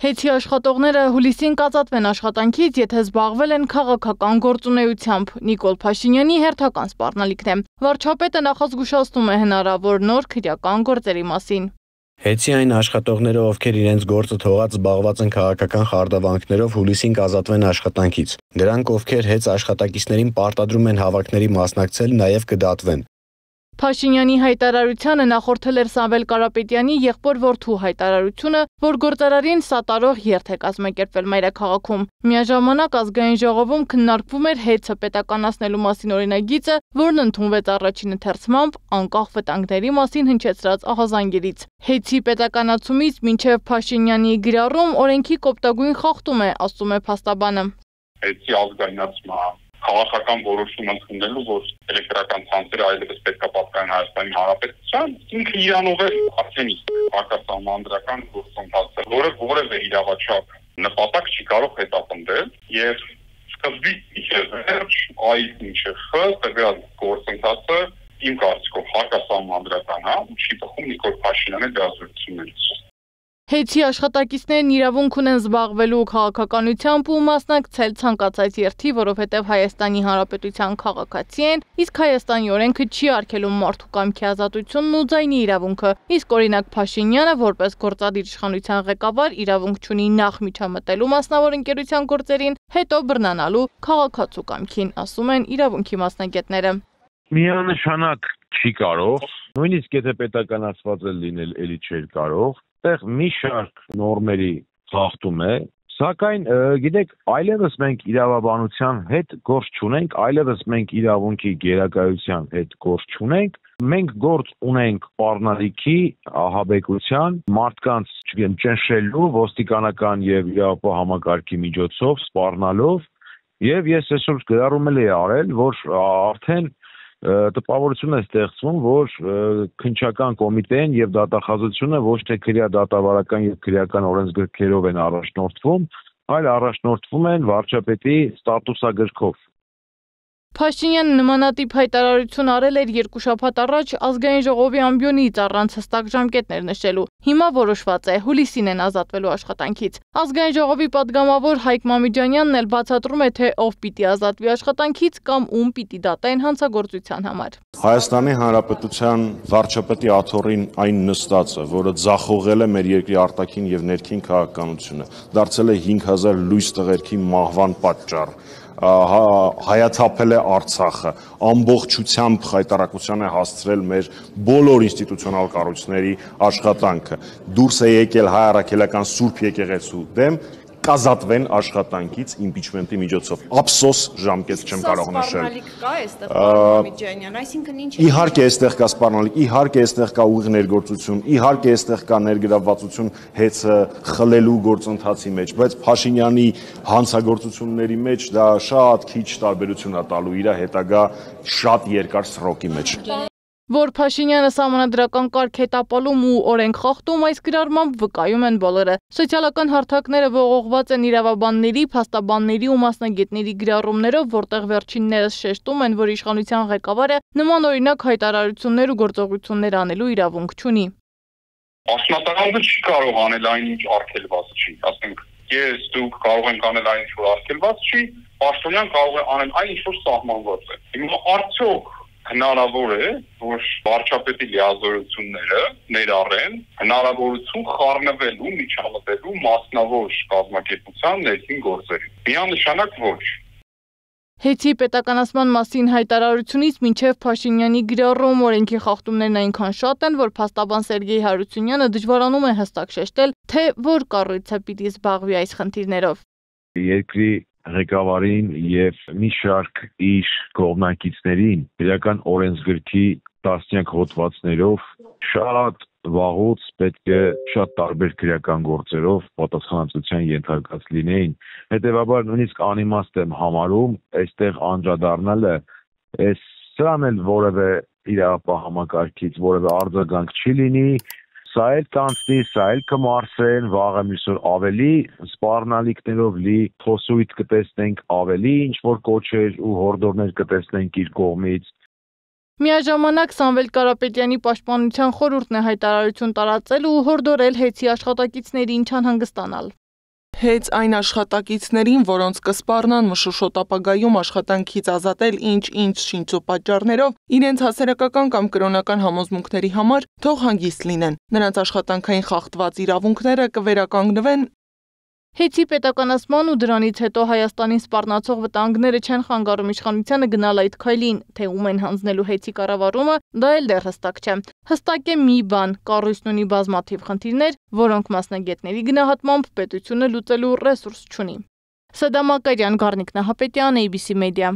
Հեծի աշխատողները հուլիսին կազատվեն աշխատանքից, եթե զբաղվել են քաղաքական գործունեությամբ։ Նիկոլ Փաշինյանի հերթական սպառնալիքն է։ Վարչապետը նախազգուշացնում է հնարավոր նոր քրեական գործերի մասին։ Հեծի այն աշխատողները, ովքեր իրենց գործը թողած զբաղված են քաղաքական խարդավանքներով, հուլիսին կազատվեն աշխատանքից։ Դրանք, ովքեր հեծ աշխատակիցներին պարտադրում են հավաքների մասնակցել, նաև կդատվեն։ Փաշինյանի հայտարարությանը նախորդել էր Սամվել Կարապետյանի եղբոր որդու հայտարարությունը, որ գործարարին սատարող երթ է կազմակերպվել մայրաքաղաքում։ Միաժամանակ ազգային ժողովում քննարկվում էր հեծը պետականացնելու մասին օրինագիծը, որն ընդունվեց առաջին ընթերցմամբ անկախ վտանգների մասին հնչեցրած ահազանգերից։ Հեծի պետականացումից մինչև Փաշինյանի գրառում օրենքի կոպտագույն խախտում է, ասում է փաստաբանը։ Հեծի ազգայնացումը քաղաքական որոշում ընդունելու, որ էլեկտրական ցանցերը այլևս պետք է պատկանեն Հայաստանի Հանրապետության, ինքը իրանով է արդեն արտասահմանադրական գործընթացը, որը որևէ իրավաչափ նպատակ չի կարող հետապնդել եւ սկզբից մինչեւ վերջ այդ մինչեւ խ տվյալ գործընթացը իմ կարծիքով հակասահմանադրական է, չի բխում Նիկոլ Փաշինյանի դասություններից։ Հեծի աշխատակիցներն իրավունք ունեն զբաղվելու քաղաքականությամբ ու մասնակցել ցանկացած երթի, որովհետև Հայաստանի Հանրապետության քաղաքացի են, իսկ Հայաստանի օրենքը չի արգելում մարդու կամքի ազատությունն ու ձայնի իրավունքը, իսկ օրինակ Փաշինյանը որպես գործադիր իշխանության ղեկավար իրավունք չունի նախ միջամտելու մասնավոր ընկերության գործերին, հետո բռնանալու քաղաքացու կամքին, ասում են իրավունքի մասնագետները։ Միանշանակ չի կարող, նույնիսկ եթե պետականացված է լինել, էլի չէր կարող, այդտեղ մի շարք նորմերի խախտում է, սակայն գիտեք, այլևս մենք իրավաբանության հետ գործ չունենք, այլևս մենք իրավունքի գերակայության հետ գործ չունենք, մենք գործ ունենք սպառնալիքի, ահաբեկության, մարդկանց, չգիտեմ, ճնշելու, ոստիկանական եւ իրավապահ համակարգի միջոցով սպառնալով, եւ ես այսօր գրառում եմ արել, որ արդեն տպավորություն է ստեղծվում, որ քննչական կոմիտեն եւ դատախազությունը ոչ թե քրեա դատավարական եւ քրեական օրենսգրքերով են առաջնորդվում, այլ առաջնորդվում են վարչապետի ստատուսագրքով։ Փաշինյանը նմանատիպ հայտարարություն արել էր 2 շաբաթ առաջ ազգային ժողովի ամբիոնից առանց հստակ ժամկետներ նշելու։ Հիմա որոշված է հուլիսին են ազատվելու աշխատանքից։ Ազգային ժողովի падգամավոր Հայկ Մամիջանյանն էլ բացատրում է, թե ով պիտի ազատվի աշխատանքից կամ ում պիտի դատեն հանցագործության համար։ Հայաստանի Հանրապետության վարչապետի աթոռին այն նստածը, որը ձախողել է մեր երկրի արտաքին եւ ներքին քաղաքականությունը, դարձել է 5000 լույս տղերքի մահվան պատճառ, հայաթափել է Արցախը, ամբողջությամբ խայտարակության է հասցրել մեր բոլոր ինստիտուցիոնալ կառույցների աշխատանքը, դուրս է եկել հայ առաքելական Սուրբ եկեղեցու դեմ, կազատվեն աշխատանքից իմպիչմենտի միջոցով։ Ափսոս ժամկետ չեմ կարող նշել։ Սպառնալիք կա այստեղ, պարոն Մամիջանյան, այսինքն ինչ է։ Իհարկե այստեղ կա սպառնալիք, իհարկե այստեղ կա ուղիղ ներգործություն, իհարկե այստեղ կա ներգրավվածություն հեծը խլելու գործընթացի մեջ, բայց Փաշինյանի հանցագործությունների մեջ դա շատ քիչ տարբերություն է տալու իր հետագա շատ երկար սրոկի մեջ։ Որ Փաշինյանը սահմանադրական կարգ է տապալում ու օրենք խախտում, այս գրառմամբ վկայում են բոլորը։ Սոցիալական հարթակները ողողված են իրավաբանների, փաստաբանների ու մասնագետների գրառումներով, որտեղ վերջիններս շեշտում են, որ իշխանության ղեկավարը նման օրինակ հայտարարություններ ու գործողություններ անելու իրավունք չունի։ Մասնատարանը չի կարող անել այն, ինչ արգելված չի, ասենք, ես դուք կարող ենք անել այն, ինչ որ արգելված չի, Պաշտոնյան կարող է անել այն, ինչ որ սահմանված է։ Հիմա արդյոք հնարավոր է, որ վարչապետի լիազորությունները ներառեն հնարավորություն խառնվելու, միջամտելու մասնավոր կազմակերպության ներքին գործերին։ Միանշանակ ոչ։ Հեծի պետականացման մասին հայտարարությունից մինչև Փաշինյանի գրառում օրենքի խախտումներն այնքան շատ են, որ փաստաբան Սերգեյ Հարությունյանը դժվարանում է հստակ շեշտել, թե որ կառույցը պիտի զբաղվի այս խնդիրներով։ Երկրի ղեկավարին եւ մի շարք իր կողմնակիցներին իրական օրենսգրքի տասնյակ հոդվածներով շատ վաղուց պետք է շատ տարբեր քրեական գործերով պատասխանատվության ենթարկված լինեին։ Հետևաբար նույնիսկ անիմաստ եմ համարում այստեղ անդրադառնալը, սրան էլ որևէ իրավապահ համակարգից որևէ արձագանք չի լինի, սա էլ կանցնի, սա էլ կմարսեն, վաղը մյուսօր ավելի սպառնալիքներով լի խոսույթ կտեսնենք, ավելի ինչ-որ կոչեր ու հորդորներ կտեսնենք իր կողմից։ Միաժամանակ Սամվել Կարապետյանի պաշտպանության խորհուրդն է հայտարարություն տարածել ու հորդորել հեծի աշխատակիցներին չանհանգստանալ։ Հենց այն աշխատակիցներին, որոնց կսպառնան մշուշոտ ապագայում աշխատանքից ազատել ինչ շինծու պատճառներով, իրենց հասարակական կամ կրոնական համոզմունքների համար թող հանգիստ լինեն։ Նրանց աշխատանքային խախտված իրավունքները կվերականգնվեն։ Հեծի պետականացման ու դրանից հետո Հայաստանին սպառնացող վտանգները չեն խանգարում իշխանությանը գնալ այդ քայլին, թե ում են հանձնելու հեծի կառավարումը, դա էլ դեռ հստակ չէ։ Հստակ է մի բան՝ կառույցն ունի բազմաթիվ խնդիրներ, որոնք մասնագետների գնահատմամբ պետությունը լուծելու ռեսուրս չունի։ Սադամ Ակարյան, Գառնիկ Նահապետյան, ABC Media։